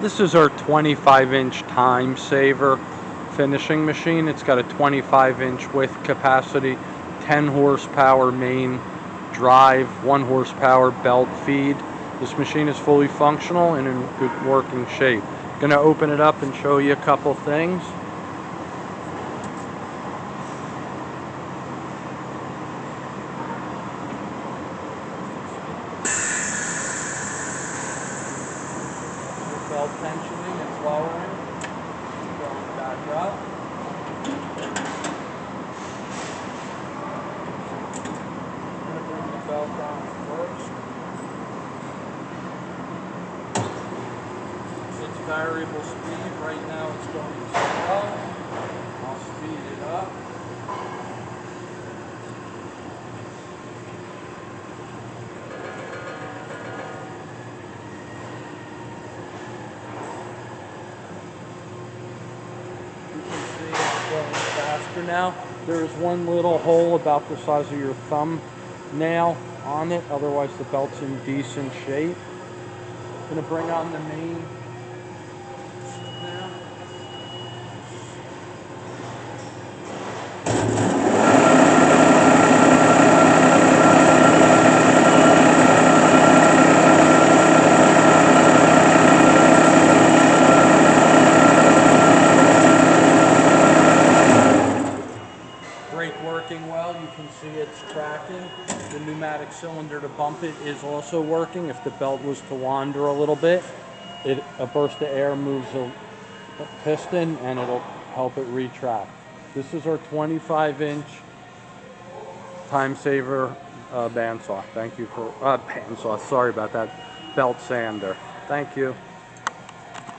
This is our 25-inch TIMESAVER finishing machine. It's got a 25-inch width capacity, 10 horsepower main drive, 1 horsepower belt feed. This machine is fully functional and in good working shape. Going to open it up and show you a couple things. Belt tensioning, it's lowering, going back up. I'm going to bring the belt down first. It's variable speed. Right now it's going slow. I'll speed it up. You can see it's going faster now. There is one little hole about the size of your thumbnail on it. Otherwise the belt's in decent shape. I'm going to bring on the main now. Brake working well, you can see it's tracking. The pneumatic cylinder to bump it is also working. If the belt was to wander a little bit, a burst of air moves a piston and it'll help it retract. This is our 25-inch TIMESAVER bandsaw. Thank you for bandsaw. Sorry about that. Belt sander. Thank you.